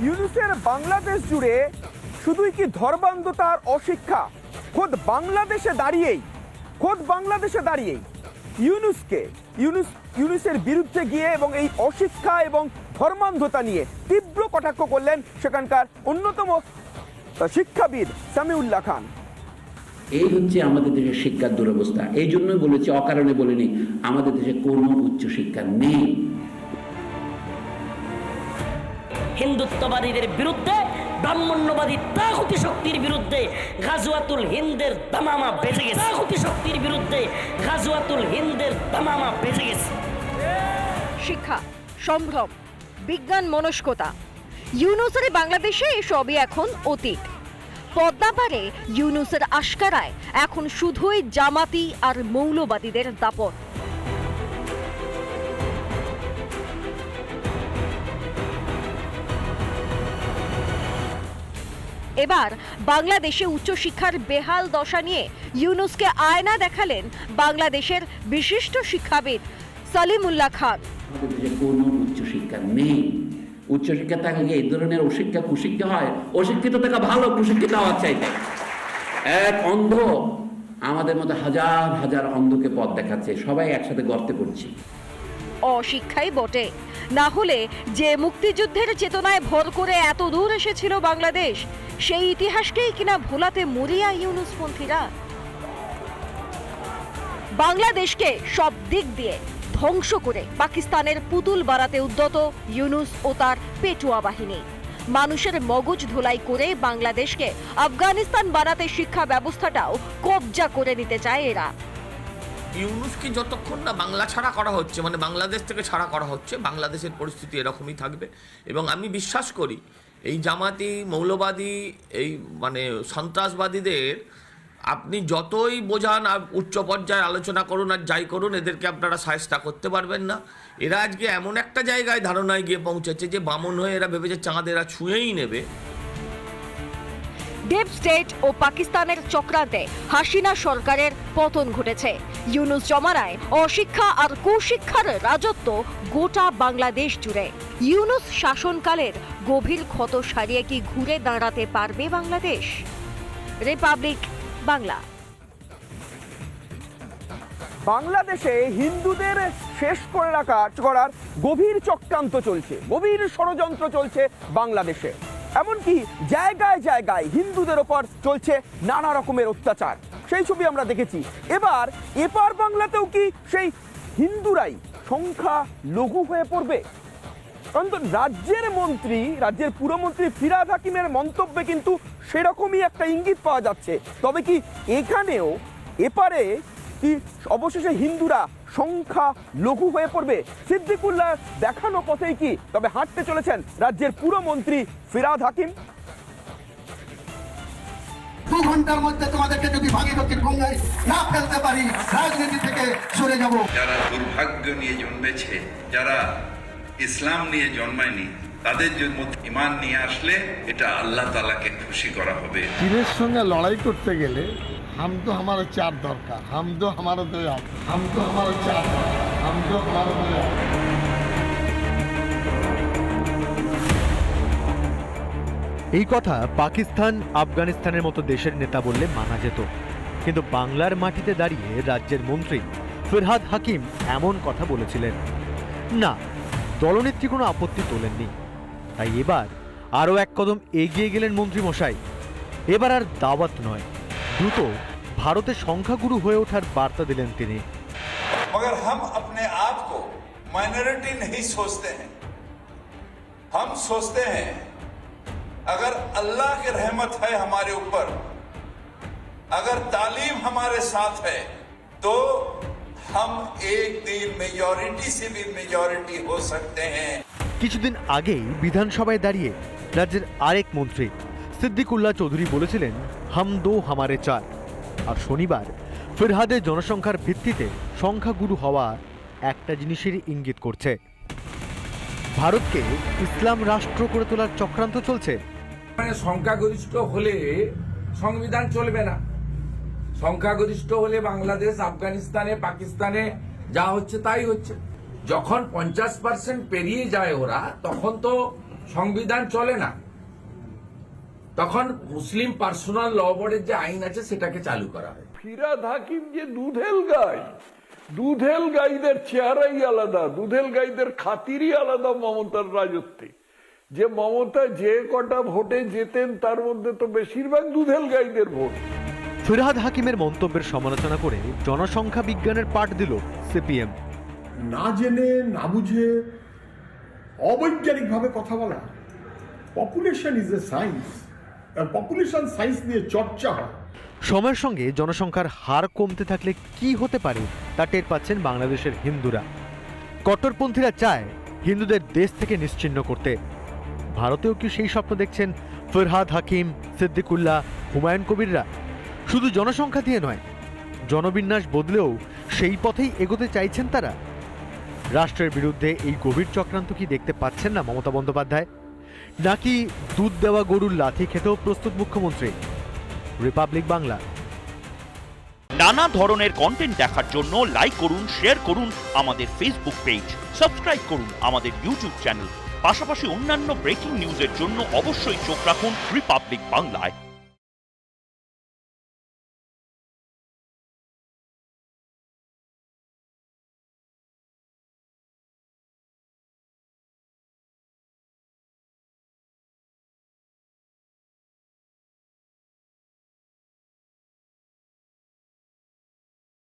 ইউনুসের বাংলাদেশ জুড়ে শুধুই কি ধর্মান্ধতার অশিক্ষা, খোদ বাংলাদেশে দাঁড়িয়েই ইউনুসের বিরুদ্ধে গিয়ে এবং এই অশিক্ষা এবং ধর্মান্ধতা নিয়ে তীব্র কটাক্ষ করলেন সেখানকার অন্যতম শিক্ষাবিদ সামিউল্লাহ খান। এই হচ্ছে আমাদের দেশের শিক্ষার দুরবস্থা। এই জন্যই বলেছি, অকারণে বলিনি, আমাদের দেশে কোনো উচ্চ শিক্ষা নেই। হিন্দুত্ববাদীদের বিরুদ্ধে, ব্রাহ্মণ্যবাদী তাগুতি শক্তির বিরুদ্ধে গাজওয়াতুল হিন্দের দামামা বেজে গেছে। শিক্ষা, সম্ভ্রম, বিজ্ঞান মনস্কতা, ইউনুসের বাংলাদেশে এসবই এখন অতীত। পদ্মাপাড়ে ইউনুসের আশকারায় এখন শুধুই জামাতি আর মৌলবাদীদের দাপট। এবার বাংলাদেশে উচ্চশিক্ষার বেহাল দশা নিয়ে ইউনুসকে আয়না দেখালেন বাংলাদেশের বিশিষ্ট শিক্ষাবিদ সালিমুল্লাহ খান। আমাদের দেশে কোনো উচ্চশিক্ষা নেই। উচ্চশিক্ষা থাকলে এই ধরনের অশিক্ষা কুশিক্ষা হয়। অশিক্ষিত থাকা ভালো, কুশিক্ষিত হওয়ার চাইতে। এক অন্ধ আমাদের মতো হাজার হাজার অন্ধকে পথ দেখাচ্ছে, সবাই একসাথে গর্তে পড়ছি। অশিক্ষাই বটে, না হলে যে মুক্তিযুদ্ধের চেতনায় ভর করে এত দূর এসেছিল বাংলাদেশ, সেই ইতিহাসকেই কিনা ভোলাতে মরিয়া ইউনুসপন্থীরা। বাংলাদেশকে সব দিক দিয়ে ধ্বংস করে পাকিস্তানের পুতুল বানাতে উদ্যত ইউনুস ও তার পেটুয়া বাহিনী। মানুষের মগজ ধোলাই করে বাংলাদেশকে আফগানিস্তান বানাতে শিক্ষা ব্যবস্থাটাও কবজা করে নিতে চায় এরা। ইউনুসকে যতক্ষণ না বাংলা ছাড়া করা হচ্ছে, মানে বাংলাদেশ থেকে ছাড়া করা হচ্ছে, বাংলাদেশের পরিস্থিতি এরকমই থাকবে। এবং আমি বিশ্বাস করি এই জামাতি, মৌলবাদী, এই মানে সন্ত্রাসবাদীদের আপনি যতই বোঝান, উচ্চ পর্যায়ে আলোচনা করুন আর যাই করুন, এদেরকে আপনারা সায়স্তা করতে পারবেন না। এরা আজকে এমন একটা জায়গায় ধারণায় গিয়ে পৌঁছেছে যে বামন হয়ে এরা ভেবেছে চাঁদ এরা ছুঁয়েই নেবে। ডিপ স্টেট ও পাকিস্তানের চক্রান্তে হাসিনা সরকারের পতন ঘটেছে। ইউনুস জমানায় অশিক্ষা আর কুশিক্ষার রাজত্ব গোটা বাংলাদেশ জুড়ে। ইউনুস শাসনকালের গভীর ক্ষত সারিয়ে কি ঘুরে দাঁড়াতে পারবে বাংলাদেশ? রিপাবলিক বাংলা। বাংলাদেশে হিন্দুদের শেষ করার গভীর চক্রান্ত চলছে, গভীর ষড়যন্ত্র চলছে বাংলাদেশে। এমনকি জায়গায় জায়গায় হিন্দুদের ওপর চলছে নানা রকমের অত্যাচার, সেই ছবি আমরা দেখেছি। এবার বাংলাতেও কি সেই হিন্দুরাই সংখ্যা লঘু হয়ে পড়বে? কারণ রাজ্যের পুরমন্ত্রী ফিরহাদ হাকিমের মন্তব্যে কিন্তু সেরকমই একটা ইঙ্গিত পাওয়া যাচ্ছে। তবে কি এখানেও এপারে কি অবশেষে হিন্দুরা সংখ্যা লঘু হয়ে পড়বে? সিদ্দিকুল্লাহ দেখানো পথেই কি তবে হাঁটতে চলেছেন রাজ্যের পুরমন্ত্রী ফিরহাদ হাকিম? 2 ঘন্টার মধ্যে তোমাদেরকে যদি ভাগীরথীর গঙ্গায় না ফেলতে পারি, রাজনীতি থেকে সরে যাব। যারা দুর্ভাগ্য নিয়ে জন্মেছে, যারা ইসলাম নিয়ে জন্মায়নি, তাদের মধ্যে ঈমান নিয়ে আসলে এটা আল্লাহ তাআলাকে খুশি করা হবে। চীনের সঙ্গে লড়াই করতে গেলে হাম তো हमारा 4 দরকার, হাম তো हमारा 2 হাম তো हमारा 4 হাম তো हमारा 2। এই কথা পাকিস্তান, আফগানিস্তানের মতো দেশের নেতা বললে মানা যেত, কিন্তু বাংলার মাটিতে দাঁড়িয়ে রাজ্যের মন্ত্রী ফিরহাদ হাকিম এমন কথা বলেছিলেন না। দলনেত্রী কোনো আপত্তি তোলেননি, তাই এবার আরও এক কদম এগিয়ে গেলেন মন্ত্রী মশাই। এবার আর দাওয়াত নয়, দ্রুত ভারতের সংখ্যাগুরু হয়ে ওঠার বার্তা দিলেন তিনি। मगर हम अपने आप को माइनॉरिटी नहीं सोचते हैं, हम सोचते हैं अगर अल्लाह की रहमत है हमारे ऊपर, अगर तालीम हमारे साथ है, तो हम एक दिन मेजॉरिटी से भी मेजॉरिटी हो सकते हैं। কিছুদিন আগেই বিধানসভায় দাঁড়িয়ে রাজ্যের আরেক মন্ত্রী সিদ্দিকুল্লাহ চৌধুরী বলেছিলেন হাম দো হামারে 4। আর শনিবার ফিরহাদের জনসংখ্যার ভিত্তিতে সংখ্যাগুরু হওয়া একটা জিনিসেরই ইঙ্গিত করছে, ভারতকে ইসলাম রাষ্ট্র করে তোলার চক্রান্ত চলছে। মানে সংখ্যাগরিষ্ঠ হলে সংবিধান চলবে না, সংখ্যাগরিষ্ঠ হলে বাংলাদেশ, আফগানিস্তানে, পাকিস্তানে যা হচ্ছে তাই হচ্ছে। যখন 50% পেরিয়ে যায় ওরা, তখন তো সংবিধান চলে না, তখন মুসলিম পার্সোনাল ল বোর্ডের যে আইন আছে সেটাকে চালু করা হয়। ফিরহাদ হাকিম যে দুধেল গাই, দুধেল গাইদের চেহারাই আলাদা, দুধেল গাইদের খাতিরই আলাদা মমতার রাজত্বে। যে মমতা যে কটা ভোটে যেতেন তার মধ্যে তো বেশিরভাগ দুধেল গাইদের ভোট। ফিরহাদ হাকিমের মন্তব্যের সমালোচনা করে জনসংখ্যা বিজ্ঞানের পাঠ দিল সিপিএম। না জেনে না বুঝে অবৈজ্ঞানিকভাবে কথা বলা। পপুলেশন ইজ এ সায়েন্স, আর পপুলেশন সায়েন্স নিয়ে চর্চা হয়। সময়ের সঙ্গে জনসংখ্যার হার কমতে থাকলে কি হতে পারে তা টের পাচ্ছেন বাংলাদেশের হিন্দুরা। কট্টরপন্থীরা চায় হিন্দুদের দেশ থেকে নিশ্চিহ্ন করতে। ভারতেও কি সেই স্বপ্ন দেখছেন ফিরহাদ হাকিম, সিদ্দিকুল্লাহ, হুমায়ুন কবিররা? শুধু জনসংখ্যা দিয়ে নয়, জনবিন্যাস বদলেও সেই পথেই এগোতে চাইছেন তারা। রাষ্ট্রের বিরুদ্ধে এই গভীর চক্রান্ত কি দেখতে পাচ্ছেন না মমতা বন্দ্যোপাধ্যায়? নাকি দুধ দেওয়া গরুর লাথি খেতেও প্রস্তুত মুখ্যমন্ত্রী? রিপাবলিক বাংলা। নানা ধরনের কন্টেন্ট দেখার জন্য লাইক করুন, শেয়ার করুন আমাদের ফেসবুক পেজ, সাবস্ক্রাইব করুন আমাদের ইউটিউব চ্যানেল। পাশাপাশি অন্যান্য ব্রেকিং নিউজের জন্য অবশ্যই চোখ রাখুন রিপাবলিক বাংলায়।